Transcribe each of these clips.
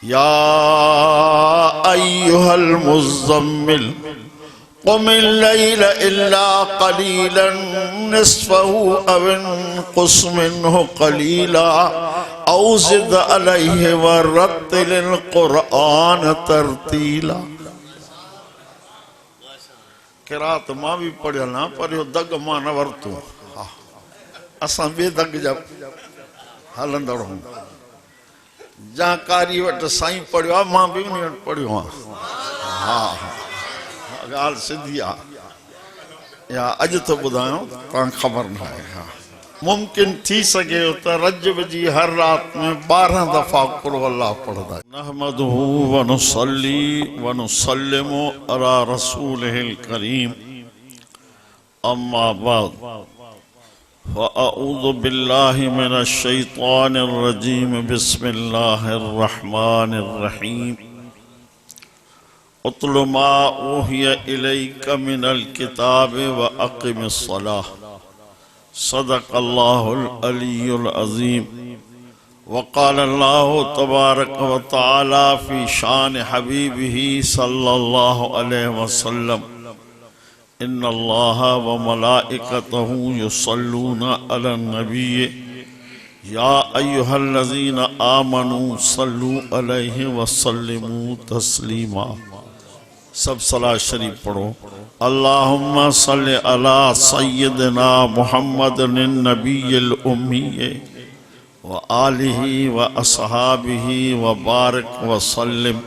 या अय्युहल मुज़्ज़म्मिल क़ुमिल लैला इल्ला क़लीलन निस्फ़हु अव इन्क़ुस मिन्हु क़लीला औ ज़िद अलैहि वरत्तिलिल क़ुरआन तरतीला। किरात मां भी पढ़ियो ना पढ़ियो दग मां न वरतूं। असां बे दग जा हलंदड़ हूं। जहाँ कारी वट साईं पढ़ियो आहे मां भी उन वटि पढ़ियो आहियां। हाँ ॻाल्हि सिधी आहे या अॼु तो ॿुधायो तव्हां ख़बर न आहे। हाँ मुमकिन थी सके तो रजब जी हर रात में 12 दफ़ा कुल अल्लाह पढ़दा। नहमदुहु व नुसल्ली व नुसल्लिमु अला रसूलिहिल करीम अम्मा बाद फ़अऊज़ु बिल्लाहि मिनश शैतानिर रजीम बिस्मिल्लाहिर रहमानिर रहीम। उतलु मा ऊहिया इलैका मिनल किताबि व अक़िमिस सलाह सदक़ल्लाहुल अलियुल अज़ीम। वक़ाल अल्लाहु तबारक व तआला फ़ी शान हबीबिही सल्लल्लाहु अलैहि वसल्लम इन्नल्लाह व मलाइकतहु युसल्लूना अलन नबी या अय्युहल्लज़ीना आमनू सल्लू अलैहि व सल्लिमू तस्लीमा। सब सलाह शरीफ पढ़ो। अल्लाहुम्मा सल्लि अला सय्यिदना मुहम्मदिन नबिय्यिल उम्मी व आलिहि व अस्हाबिहि व बारिक व सल्लिम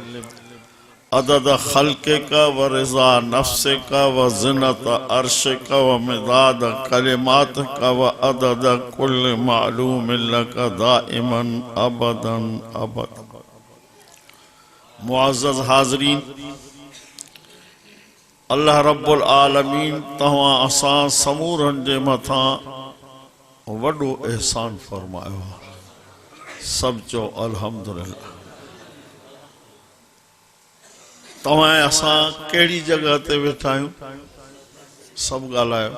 अदद खल्क़िका व रिज़ा नफ्सिका व ज़िनत अर्शिका व मिदाद कलिमातिका व अदद कुल्ल मालूमिन लका दाइमन अबदन अबद। मुअज़्ज़ज़ हाज़रीन, अल्लाह रब्बुल आलमीन तव्हां असां समूरन जे मथां वॾो एहसान फरमायो। सब चो अल्हम्दुलिल्लाह। तव्हां असां कहिड़ी जगह ते वेठा आहियूं? सब ॻाल्हायो।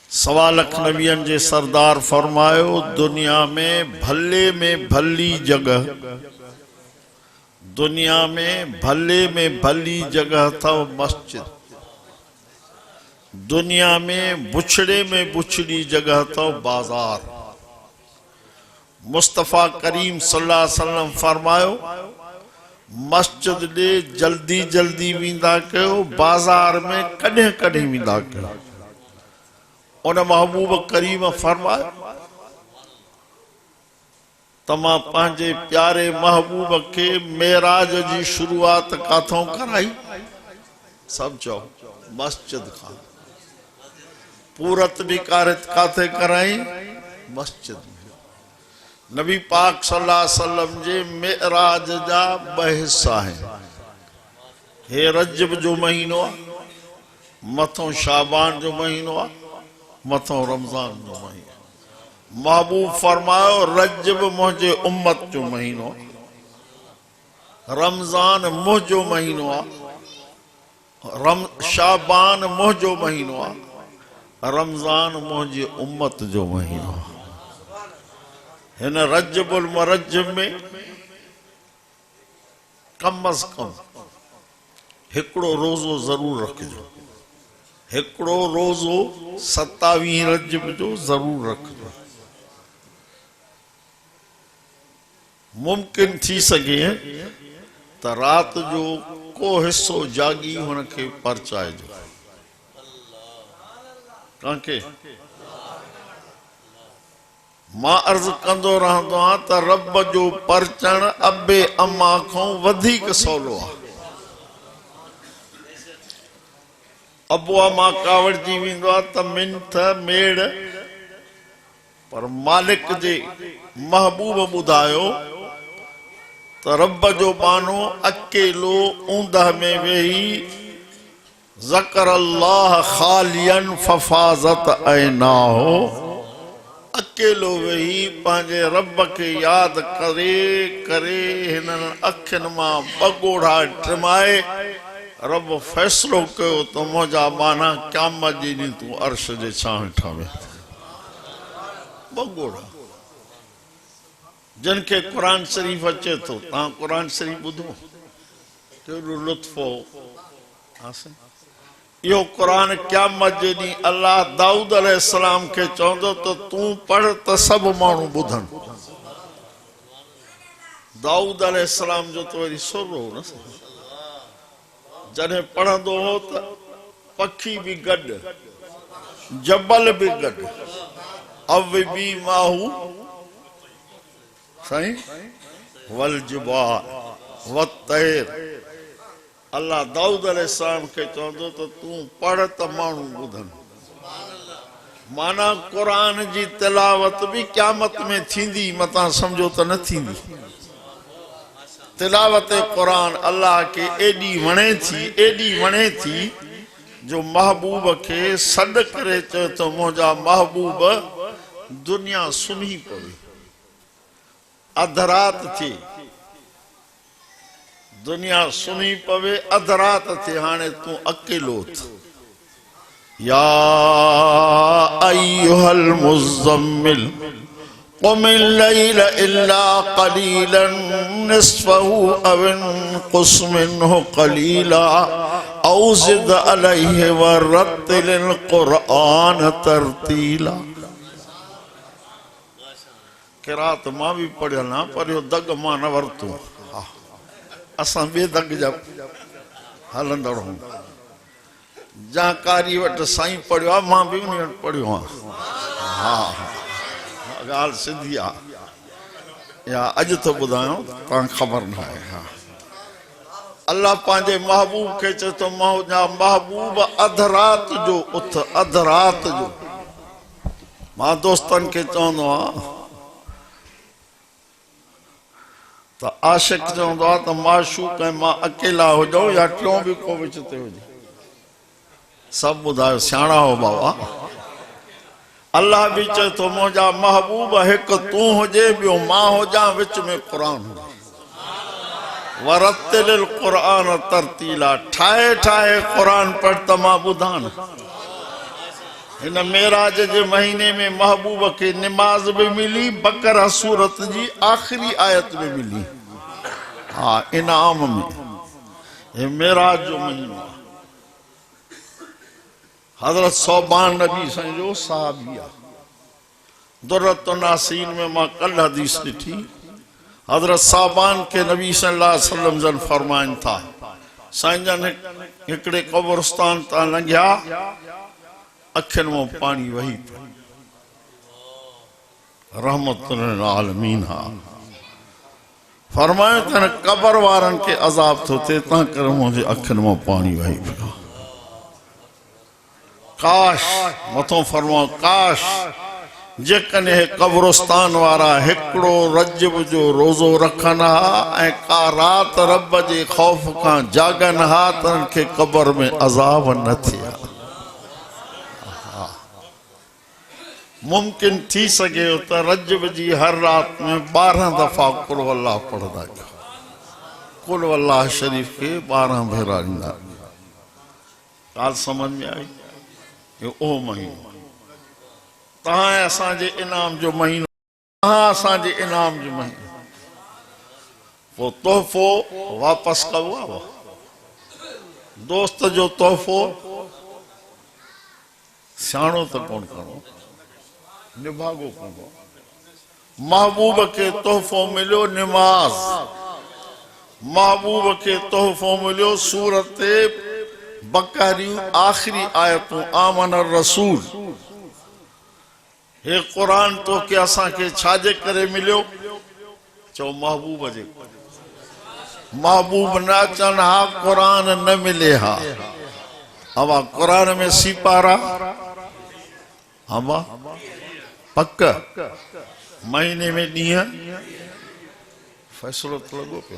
1.25 लाख नबियन जे सरदार फरमायो दुनिया में भली जगह, दुनिया में भली जगह था मस्जिद, दुनिया में बुछड़ी जगह था बाजार। मुस्तफ़ा करीम सल्लल्लाहु अलैहि वसल्लम फरमायो मस्जिद दे जल्दी जल्दी वींदा कयो, बाजार में कॾहिं कॾहिं वींदा कयो। उन महबूब करीम फरमायो तमां पंहिंजे प्यारे महबूब के मेराज जी शुरुआत काथों कराई? सब चो मस्जिद खां। पूरत निकारित काथे कराई? मस्जिद में। नबी पाक सल्लल्लाहु अलैहि वसल्लम जे मेराज जा 2 हिस्सा हैं। हे रजब जो महीनो आहे, मथों शाबान जो महीनो आहे, मथों रमजान जो महीनो। महबूब फरमायो रजब मुझे उम्मत जो महीनो, रमजान मुझो महीनो आहे, शाबान मुझो महीनो आहे, रमजान मुझे उम्मत जो महीनो आहे। हिन रजबुल मुरज्जब में कम अज कम हिकड़ो रोज़ो जरूर रखजो। हिकड़ो रोज़ो 27 रजब जो जरूर रखजो। मुमकिन थी सके त रात जो को हिस्सो जागी हुनखे परचाइजो। कांके मां अर्ज कंदो रहंदो आहियां त रब जो परचण अबे अम्मा खां वधीक सवलो आहे। अबो अम्मा कावड़जी वेंदो आहे त मिंथ मेड़, पर मालिक जे महबूब ॿुधायो त रब जो बानो अकेलो ऊंदह में वेही ज़कर अल्लाह खालियन फफाज़त ऐनाहो, अकेलो वेही पंहिंजे रब के याद करे करे हिननि अखियुनि मां 2 ॻोढ़ा टिमाए रब फैसलो कयो त मुंहिंजा माना क़यामत जे ॾींहुं तूं अर्श जे छां वेठा। 2 ॻोढ़ा जिनके कुरान शरीफ अचे तो ता कुरान शरीफ बुधो केड़ो लुत्फ हो यो कुरान क़यामत जे ॾींहुं अल्लाह दाऊद अलैहिस्सलाम के चवंदो तो तू पढ़ तो सब माण्हू ॿुधन। दाऊद अलैहिस्सलाम जो तो वरी सुर हो न जॾहिं पढ़ंदो हो त पखी भी गॾु जबल भी गॾु अव बी माहू साईं वल जिबाल वतैर। अल्लाह दाऊद अलैहिस्सलाम के चवंदो तो तू पढ़ त माण्हू ॿुधन। माना कुरान जी तिलावत भी क़यामत में थींदी मता समझो त न थींदी। तिलावत कुरान अल्लाह के एडी वणे थी जो महबूब के सॾ करे चए तो मुंहिंजा महबूब दुनिया सुम्ही पवे अधरात थी दुनिया सुम्ही पवे अधरात थी हाणे तू अकेलो थ। या अय्युहल मुज़म्मिल क़ुम अल-लैल इल्ला क़लीलन निस्फ़हु अव इनक़ुस मिन्हु क़लीला औ ज़िद अलैहि वरत्तिलिल क़ुरआन तरतीला। किरात मां भी पढ़ियल ना पर यो दग मां न वरतो असां बे दग जा हलंदड़ हूं जा कारी वट साईं पढ़ियो मां भी उन वट पढ़ियो हां गाल सिंधी आ या अज तो बुधायो ता खबर न है। हां अल्लाह पांजे महबूब के चे तो मौजा महबूब अधरात जो उथ अधरात जो मां दोस्तन के चवंदो आ तो आशिक चवंदो आ तो माशूक ऐं मां अकेला हो जाऊं या टियों भी को विच ते हुजे सब बुधायो सियाणा हो बाबा। अल्लाह भी चए तो मुंहिंजा महबूब एक तू हुजे बियो मां हो जा विच में कुरान हो वरत्तिलिल कुरान तरतीला ठाए ठाए कुरान पढ़ त मां ॿुधान। इन मेराज जे महीने में महबूब के नमाज भी मिली बकरा सूरत जी आखिरी आयत में मिली। हाँ इनाम में ये मेराज जो महीनो हजरत सौबान नबी संजो साहबिया दुर्रत नासीन में मां कल हदीस ॾिठी हजरत साहबान के नबी सल्लल्लाहु अलैहि वसल्लम जन फरमाइन था साईं जन हिकड़े कब्रिस्तान ता लंघिया अखिन में पानी वही रहमतुल आलमीन हा फरमाए तन कब्र वारन के अजाब तो थे ता कर मुझे अखिन में पानी वही पियो। काश मथो फरमाओ काश जेकने कब्रिस्तान वारा हिकड़ो रजब जो रोजो रखन हा का रात रब जे खौफ का जागन हा तन के कब्र में अजाब न थिया। मुमकिन थी सके तो रजब जी हर रात में 12 दफा कुल वल्लाह पढ़दा कुल वल्लाह शरीफ के 12 भेरा ॾींदा। काल समझ में आई ये ओ महीनो तहां असांजे इनाम जो महीनो तहां असांजे इनाम जो महीनो वो तोहफो वापस कबो दोस्त जो तोहफो सियाणो तो कौन करो निभागो करो। महबूब के तोहफो मिलो नमाज महबूब के तोहफो मिलो सूरत बकरी आखिरी आयतों आमन रसूल हे कुरान तो के असा के छाजे करे मिलो चो महबूब जे महबूब ना चन हा कुरान न मिले हा हवा कुरान में सिपारा हवा पक्क महीने में ॾींहं फैसलो तो लगो पे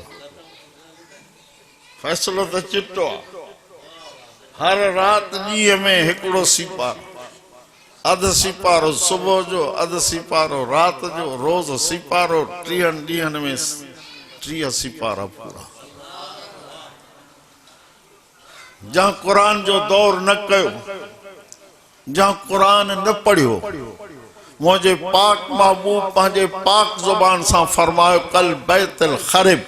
फैसलो तो चिट्टो हर रात ॾींहं में हिकड़ो सिपारो अध सिपारो सुबह जो अध सिपारो रात जो रोज सिपारो 3 ॾींहंनि में 3 सिपारा पूरा। जहां कुरान जो दौर न कयो जहां कुरान न पढ़ियो मुझे पाक महबूब पंहिंजे पाक जुबान से फरमायो कल बैतुल खरिब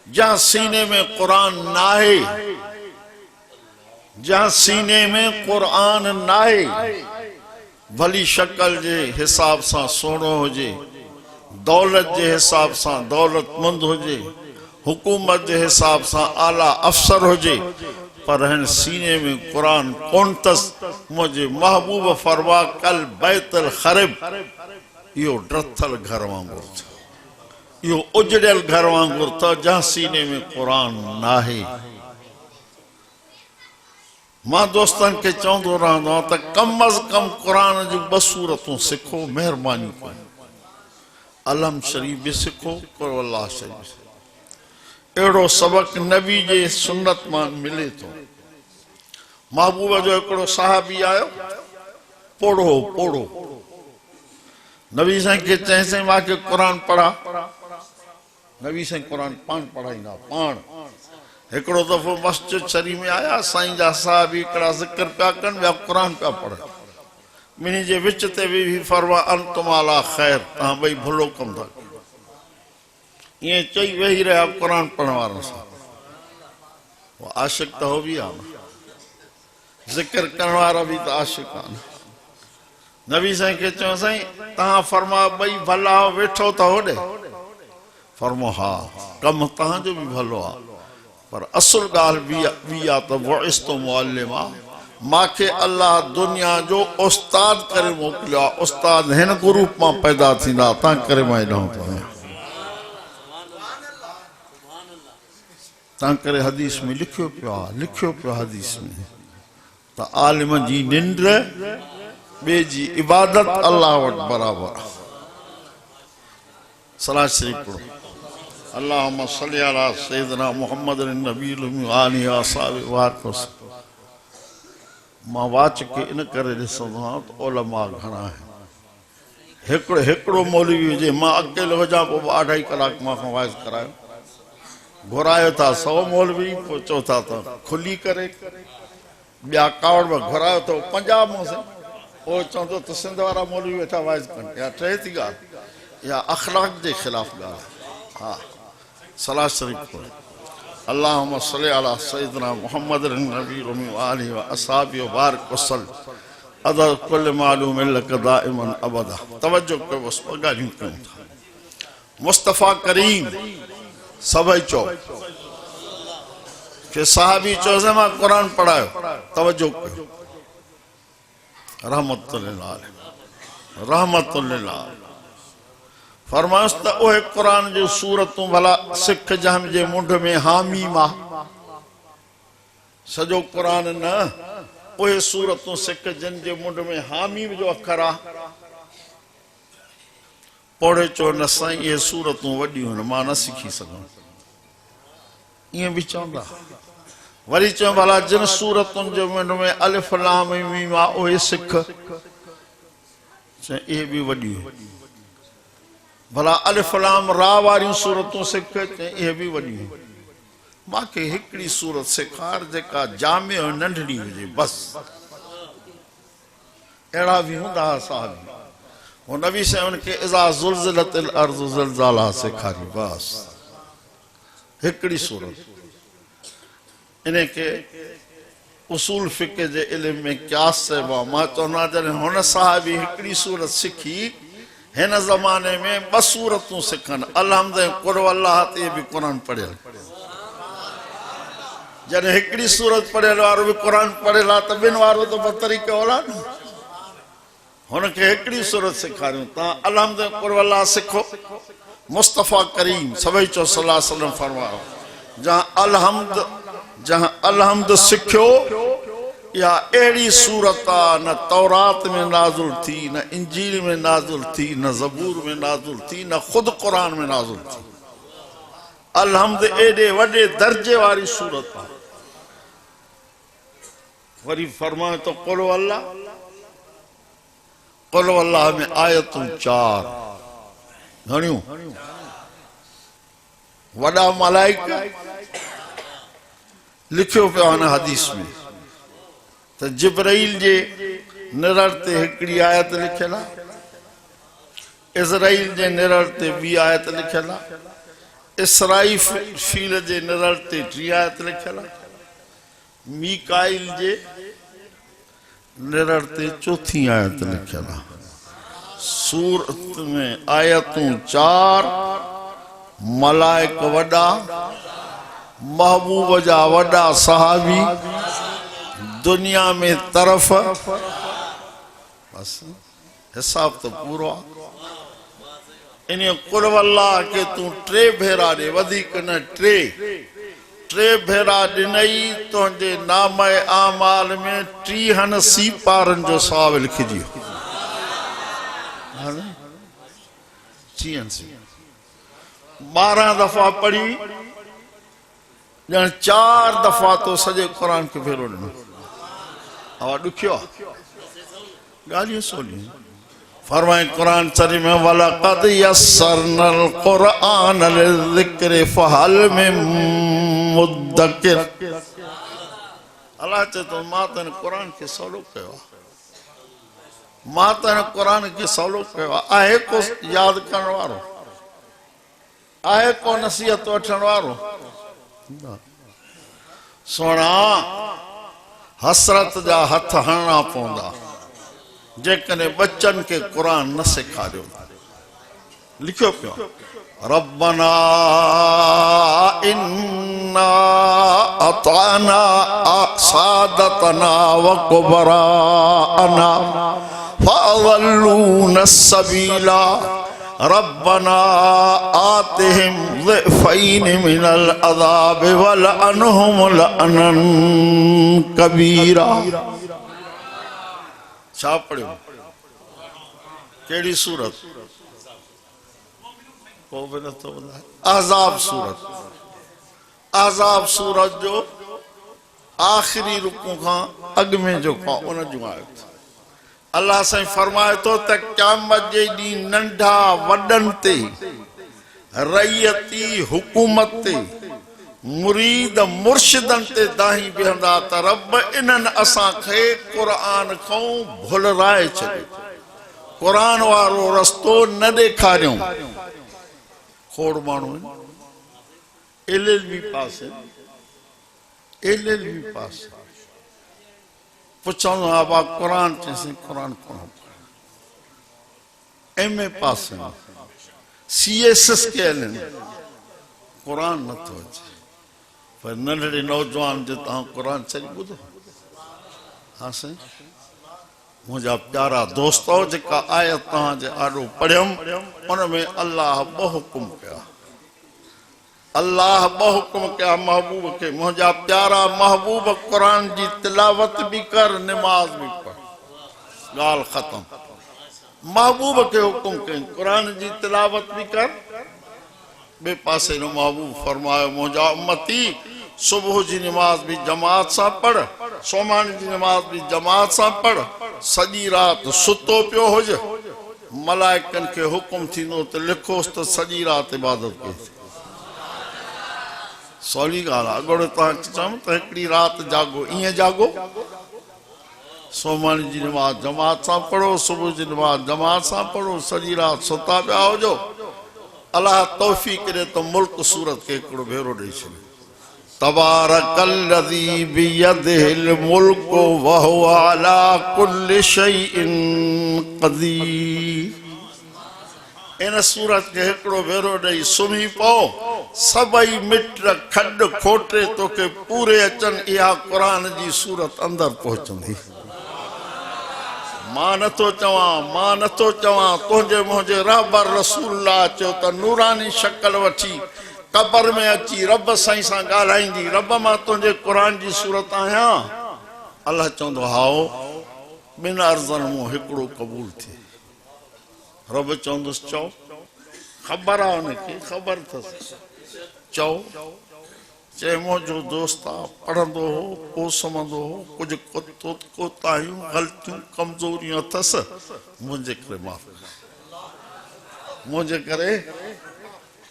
जहाँ सीने में कुरान नाहे, जहाँ सीने में कुरान नाहे, भली शक्ल जे हिसाब से सोनो हुजे, दौलत जे हिसाब से दौलतमंद हुजे, हुकूमत के हिसाब से आला अफसर हुजे, पर हिन सीने में कुरान कोन तस। मुझे महबूब फरमा कल बैतुल खरिब यो ड्रथल घर वांगुर था, यो उजड़ियल घर वांगुर था जहाँ सीने में कुरान नाहे। मां दोस्तन के चवंदो रहंदो त कम अज कम कुरान जो 2 सूरतूं सिखो, मेहरबानी कयो। अलम शरीफ भी सिखो, कुल अल्लाह शरीफ। एड़ो सबक नबी जे सुन्नत मां मिले तो। महबूब जो एकड़ो साहबी आयो, पोड़ो पोड़ो नबी साईं के चैसे वाके कुरान पढ़ा। नबी साईं कुरान पान पढ़ाईंदा पान। एकड़ो दफो मस्जिद शरीफ में आया, साईं जा साहबी एकड़ा जिक्र पिया कन, ॿिया कुरान पिया पढ़। मिनी जे विच ते भी फरमा अंतुम अला खैर, तहां ॿई भलो कम था। ये चई वही रहा कुरान पढ़ने वालों से। वो आशिक तो हो भी आना, जिक्र करने वाला भी तो आशिक आना। नबी साईं के चो साईं तहां फरमा बई भला हो, वेठो तो होडे। फरमो हाँ, कम तहां जो भी भलो आ, पर असल गाल भी आ तो वो इस्तो मुअल्लिमा। माखे अल्लाह दुनिया जो उस्ताद करे मोकलिया। उस्ताद हिन ग्रुप में पैदा थींदा, ता करे मां ॾांहुं तो आहियां। करे हदीस में लिखियो पियो हदीस में त आलिम जी निंद्र बे जी इबादत अल्लाह वट बराबर। सलाह शरीफ पढ़ो। अल्लाहुम्मा सल्ली अला सय्यिदना मुहम्मद नबील उम्मी आलिहि व असहाबिहि बारिक वसल्लम। मां वाच के इन करे ॾिसंदो आहियां त उलमा घणा आहिनि। हिकिड़ो मौलवी हुजे, मां अकेलो हुजां पोइ 2.5 कलाक मां खां वाइज़ करायो। घुरायो था 100 मौलवी, पोइ चओ था त खुली करे। ॿिया कावड़ में घुरायो तो 50 मुंह से, वो चवंदो त सिंध वारा मौलवी वेठा वाइज़ कनि। या टे थी ॻाल्हि, या अखलाक जे ख़िलाफ़ ॻाल्हि। हाँ, सलाह शरीफ पढ़ो। अल्लाहुम्मा सल्ली अला सय्यिदना मुहम्मद नबील उम्मी व आलिहि व असहाबिहि बारिक वसल्लम। अदद कुल मालूम लक दाइमन अबदा। तवज्जो कयो, बस ॻाल्हियूं कयूं था। मुस्तफ़ा करीम सभई चो के साहबी चो से मां कुरान पढ़ायो। तवज्जो कयो, रहमतुल लिल आलमीन, रहमतुल लिल आलमीन। फरमायस त ओहे कुरान जो सूरतूं भला सिख जहम जे मुंड में हामी मा। सजो कुरान न, ओहे सूरतूं सिख जिन जे मुंड में हामी जो अखर आ। पढ़े चो न साईं ये सूरतूं वॾियूं आहिनि, मां न सिखी सघां। ईअं बि चवंदा। वरी चओ भला जिन सूरतुनि जे मुंड में अलिफ लाम मीम आ ओहे सिख। इहे बि वॾियूं। भला अलिफ लाम रा वारियूं सूरतूं सिख, इहे बि वॾियूं। मांखे हिकिड़ी सूरत सेखार जेका जामे ऐं नंढड़ी हुजे बस। अहिड़ा बि हूंदा साहबी। वो नबी से उनके इज़ा ज़ुल्ज़िलतिल अर्ज़ु ज़िलज़ालहा सेखारी बस। हिकिड़ी सूरत। इन्हें के उसूल फ़िक़्ह जे इल्म में क़यास चइबो आहे। मां चवंदो जॾहिं हुन साहबी हिकिड़ी सूरत सिखी, हिन ज़माने में 2 सूरतूं सिखनि। अलहम्द ऐं कुल अल्लाह ते बि कुरान पढ़ियल। जॾहिं हिकिड़ी सूरत पढ़ियल वारो बि कुरान पढ़ियल आहे त ॿिनि वारो त बदतरी कयो आहे न। हुनखे हिकिड़ी सूरत सेखारियूं। तव्हां अलहम्द ऐं कुल अल्लाह सिखो। मुस्तफ़ा करीम सभई चो सल्लल्लाहु अलैहि वसल्लम फरमायो, जहां अलहम्द सिखियो, या अहिड़ी सूरत आ न तौरात में नाज़िल थी, न इंजील में नाज़िल थी, न ज़बूर में नाज़िल थी, न खुद कुरान में नाज़िल थी। अलहम्द एडे वडे दर्जे वारी सूरत आ। वरी फरमाए तो कुल अल्लाह में आयतूं 4 घणियूं। वॾा मलाइका लिखियो पियो आहे हदीस में त जिब्राइल जे निरड़ ते हिकिड़ी आयत लिखियल आहे, इज़राइल जे निरड़ ते ॿी आयत लिखियल आहे, इसराईफील जे निरड़ ते 3 आयत लिखियल आहे, मीकाइल जे निरड़ ते 4 आयत लिखियल आहे। सूरत में आयतूं 4, मलाइक वॾा, महबूब जा वॾा सहाबी, दुनिया में तरफ़, बस हिसाब तो पूरो आहे। इन कुल वल्लाह के तू 3 भेरा ॾे, वधीक न 3 भेरा ॾिनई, तुंहिंजे नामे आमाल में 30 सीपारनि जो सवाब लिखिजी वियो। 12 दफ़ा पढ़ी, ॼण 4 दफ़ा तो सॼे क़ुर खे फेरो ॾिनो। आवा ॾुखियो आहे, ॻाल्हियूं सोलियूं। फरमाए क़ुरान शरीफ में वलक़द यस्सरनल क़ुरआन लिज़िक्र फहल मिन मुद्दकिर। अल्लाह चए तो मां तन क़ुरान खे सवलो कयो आहे, मां तन क़ुरान खे सवलो कयो आहे। आहे को यादि करण वारो, आहे को नसीहत वठण वारो? सोना हसरत जा हथ हणना पवंदा जेकॾहिं बच्चन के कुरान न सेखारियो। लिखियो पियो, रब्बना इन्ना अताना सादतना व कुबराना फअज़ल्लूना सबीला रब्बना आतिहिम ज़िफ़ैन मिनल अज़ाब वलअनहुम लअनन कबीरा। छा पढ़ियो? केड़ी सूरत? को भी नथो ॿुधाए। अहज़ाब सूरत। अहज़ाब सूरत जो आखिरी रुकू खां अॻ में जो खां उन जूं आयत। अल्लाह साईं फरमाए थो त क़यामत जे ॾींहुं नंढा वॾनि ते, रैयती हुकूमत ते, मुरीद मुर्शिदन ते दाही बीहंदा त रब इन्हनि असांखे क़ुरान खां भुलराए छॾियो, क़ुरान वारो रस्तो न ॾेखारियूं। खोड़ माण्हू LLB पास आहिनि, LLB पास पुछंदो आहे बा क़ुरान चइसि क़ुरान कोन MA पास आहिनि, CSS कयल आहिनि, क़ुरान नथो अचे। पर नंढड़े नौजवान जो तव्हां क़ुरान चई ॿुधो। हा साईं, मुंहिंजा प्यारा दोस्तो, जेका आयत तव्हांजे आॾो पढ़ियमि उन में अल्लाह 2 हुकुम कया। अल्लाह 2 हुकुम कया महबूब खे, मुंहिंजा प्यारा महबूब क़ुरान जी तिलावत भी कर, नमाज भी पढ़। ॻाल्हि ख़त्म। महबूब खे हुकुम कई क़ुरान जी तिलावत भी कर। ॿिए पासे न महबूब फरमायो मुंहिंजा उम्मती सुबुह जी नमाज भी जमात सां पढ़, सोमानी जी नमाज भी जमात सां पढ़, सॼी राति सुतो पियो हुजे, मलाइकनि खे हुकुम थींदो त लिखोसि त सॼी राति इबादत कई। सवली ॻाल्हि आहे। अॻोड़े तव्हांखे चवां त हिकिड़ी राति जागो, ईअं जागो, सोमानी जी नमाज जमात सां पढ़ो, सुबुह जी नमाज जमात सां पढ़ो, सॼी राति सुता पिया हुजो। अल्लाह तौफ़ीक़ ॾे त मुल्क सूरत खे हिकिड़ो भेरो ॾेई छॾियो। तबारकल्लज़ी बियदिहिल मुल्कु व हुवा अला कुल्लि शैइन क़दीर। इन सूरत खे हिकिड़ो भेरो ॾेई सुम्ही पओ, सभई मिट खॾ खोटे तोखे पूरे अचनि, इहा क़ुरान जी सूरत अंदरि पहुचंदी। मां नथो चवां तुंहिंजे मुंहिंजे रहबर रसूलुल्लाह चयो त नूरानी शक्ल वठी कब्र में अची रब साईं सां ॻाल्हाईंदी, रब मां तुंहिंजे क़ुरान जी सूरत आहियां। अल्लाह चवंदो हाओ, 2 अर्ज़नि मूं हिकिड़ो क़बूल थिए। रब चवंदुसि चओ, ख़बर आहे हुनखे, ख़बर अथसि, चओ। चए मुंहिंजो दोस्त आहे, पढ़ंदो हो, पोइ सुम्हंदो हो, कुझु कोताहियूं ग़लतियूं कमज़ोरियूं अथसि, मुंहिंजे करे माफ़, मुंहिंजे करे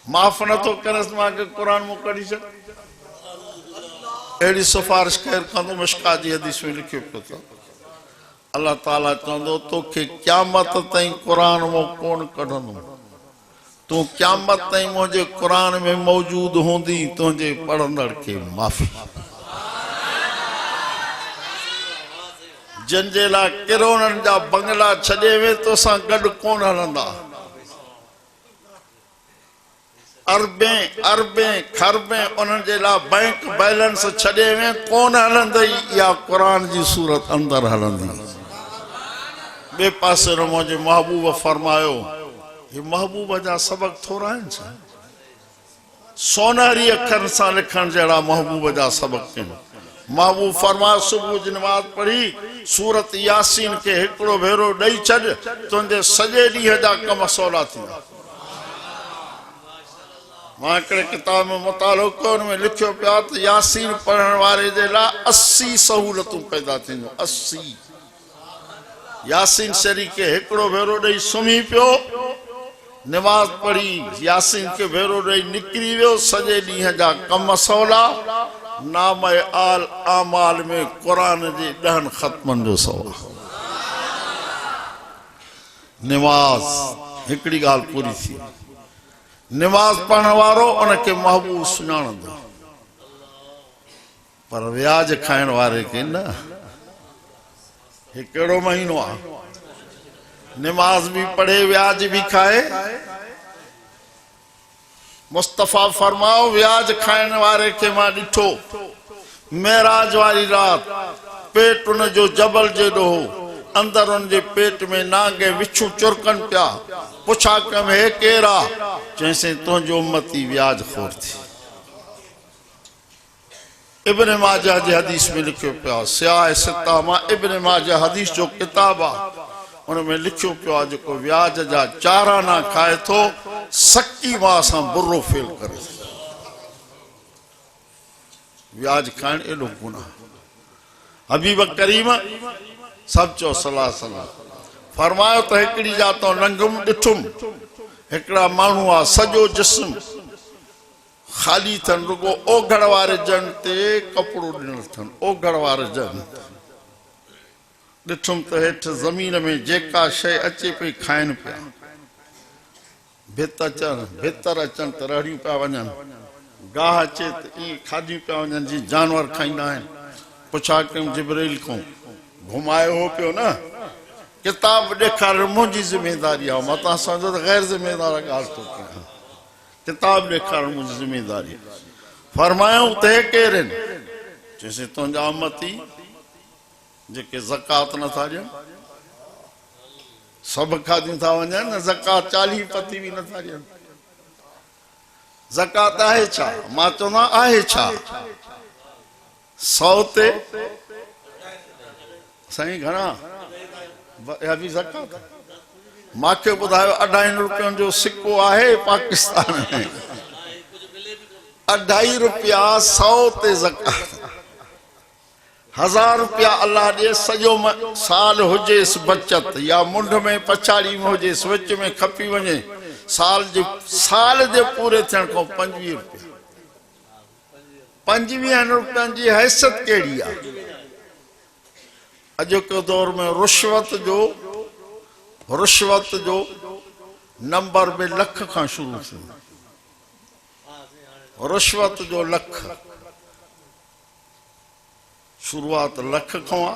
माफ़ नथो करेसि, मूंखे क़ुरान मूं कढी छॾ। अहिड़ी सिफारिश केरु कंदो? मिशकात जी हदीस में लिखियो पियो अथव, अल्लाह ताला चवंदो तोखे क़यामत ताईं क़ुरान मां कोन कढंदुमि तू क़यामत ताईं मुंहिंजे क़ुरान में मौजूद हूंदी तुंहिंजे पढ़ंदड़ खे माफ़ी जिन जे लाइ किरोड़नि जा बंगला छॾे वे तोसां गॾु कोन हलंदा अरबे अरबे खरबे उन्हनि जे लाइ बैंक बैलेंस छॾे वे कोन हलंदई इहा क़ुरान जी सूरत अंदरि हलंदी बे पासे न मुंहिंजे महबूब फरमायो ये महबूब जा सबक थोरा आहिनि छा सोनहरी अखरनि सां लिखण जहिड़ा महबूब जा सबक आहिनि महबूब फरमायो सुबुह जी नमाज़ पढ़ी सूरत यासीन के हिकिड़ो भेरो ॾेई छॾ तुंहिंजे सॼे ॾींहं जा कम सवला थींदा मां हिकिड़े किताब में मुतालो कयो हुन में लिखियो पियो त यासीन पढ़ण वारे जे लाइ 80 सहूलतूं पैदा थींदियूं 80 यासीन शरीफ़ के हिकिड़ो भेरो ॾेई सुम्ही पियो नमाज़ पढ़ी यासीन के भेरो ॾेई निकिरी वियो सॼे ॾींहं जा कम सवला नाम आल आमाल में क़ुरान जे 10 ख़त्मनि जो सवाल नमाज हिकिड़ी ॻाल्हि पूरी थी नमाज पढ़ण वारो उनखे महबूब सुञाणंदो पर व्याज खाइण वारे खे न कहिड़ो महीनो आहे नमाज भी पढ़े व्याज भी खाए मुस्तफ़ा फरमाओ व्याज खाइण वारे के मां ॾिठो मेराज वारी रात पेट उन जो जबल जेॾो हो अंदर उन जे पेट में नांगे विछू चुरकन पिया पुछा कम हे केरा चैसे तुंहिंजो उम्मती व्याज खोर थी इब्न माजा जी हदीस में लिखियो पिया सियाह सिता मां इब्न माजा हदीस जो किताब आहे उनमें लिखियो पियो आहे जेको व्याज जा चाराना खाए थो सकी मां सां बुरो फेल करे व्याज खाइण एॾो गुनाह हबीब करीम सब चो सलाह सलाह फरमायो त हिकिड़ी जातो लंघुम ॾिठुम हिकिड़ा माण्हू आहे सॼो जिस्म खाली थन रुगो ओघड़ वारे जन ते कपिड़ो ॾिनल थन ओघड़ वारे जन ॾिठुम त हेठि ज़मीन में जेका शइ अचे पई खाइनि पिया भितर अचनि त रहिड़ियूं पिया वञनि गाह अचे त ईअं खादियूं पिया वञनि जीअं जानवर खाईंदा आहिनि पुछा कयूं जिब्रील खां घुमायो हो पियो न किताब ॾेखार मुंहिंजी ज़िमेदारी आहे मां तव्हां सम्झो त ग़ैर ज़िमेदार ॻाल्हि थो कयां किताब ॾेखार मुंहिंजी ज़िमेदारी फरमायूं त हे केर आहिनि चइसि तुंहिंजा उम्मती जेके ज़कात नथा ॾियनि सभु खादियूं था वञनि न ज़कात 40 पती बि नथा ॾियनि ज़कात आहे छा मां चवंदो आहे छा 100 ते साईं घणा इहा बि ज़कात मूंखे ॿुधायो 2.5 रुपयनि जो सिक्को आहे पाकिस्तान में 2.5 रुपया 100 ते ज़कात 1000 रुपया अल्लाह ॾे सॼो साल हुजेसि बचत या मुंड में पछाड़ी में हुजेसि विच में खपी वञे साल जे पूरे थियण खां 25 रुपया 25 रुपयनि जी हैसियत कहिड़ी आहे अॼोके दौर में रुश्वत जो नंबर में लख खां शुरू थींदो रुश्वत जो लख शुरुआत लख खां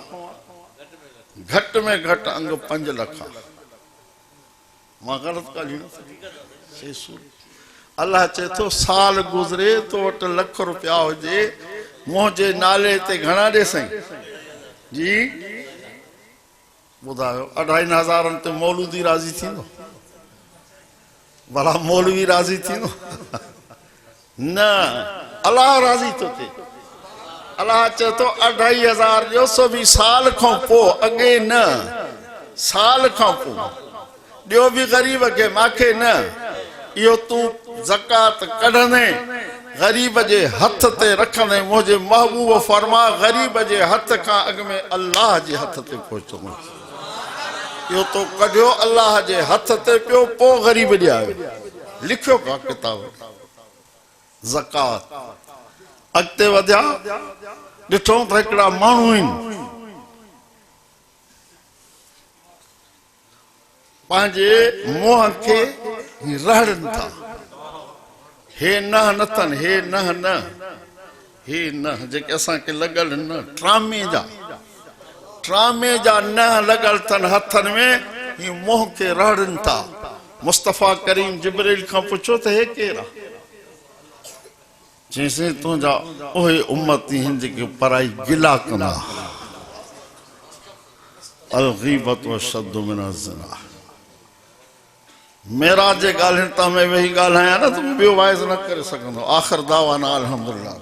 घट में घट अंग 5 लाख मां गलत ॻाल्हि अल्लाह चए थो साल गुज़रे तो वटि $1 लाख हुजे मुंहिंजे नाले ते घणा ॾे साईं जी ॿुधायो 2,500 ते मौलूदी राज़ी थींदो भला मौलवी राज़ी थींदो न अल्लाह राज़ी थो थिए अल्लाह चए थो 2,500 जो सो बि साल खां पोइ अॻे न साल खां पोइ ॾियो बि ग़रीब खे मूंखे न इहो तूं ज़कात कढंदे ग़रीब जे हथ ते रखंदे मुंहिंजे महबूब फरमा ग़रीब जे हथ खां अॻ में अल्लाह जे हथ ते पहुचंदो इहो तो कढियो अल्लाह जे हथ ते पियो पोइ ग़रीब ॾियायो लिखियो पियो किताब ज़कात अॻिते वधिया ॾिठो त हिकिड़ा माण्हू आहिनि पंहिंजे मुंहं खे रहड़नि था। हे न नथन, हे न न, हे न जेके असांखे लॻल न ट्रामे जा न लॻल अथनि हथनि में, ही मुंहं खे रहड़नि था। मुस्तफ़ा करीम जिब्रील खां पुछो त हे केरु आहे? चईंसि तुंहिंजा उहे उम्मती आहिनि जेके पराई गिला कंदा। अल ग़ीबत अशद्दु मिनज़ ज़िना। मेराज जे ॻाल्हियुनि तां में वेही ॻाल्हायां न त ॿियो वाइज़ न करे सघंदो। आख़िर दावाना अल्हम्दुलिल्लाह।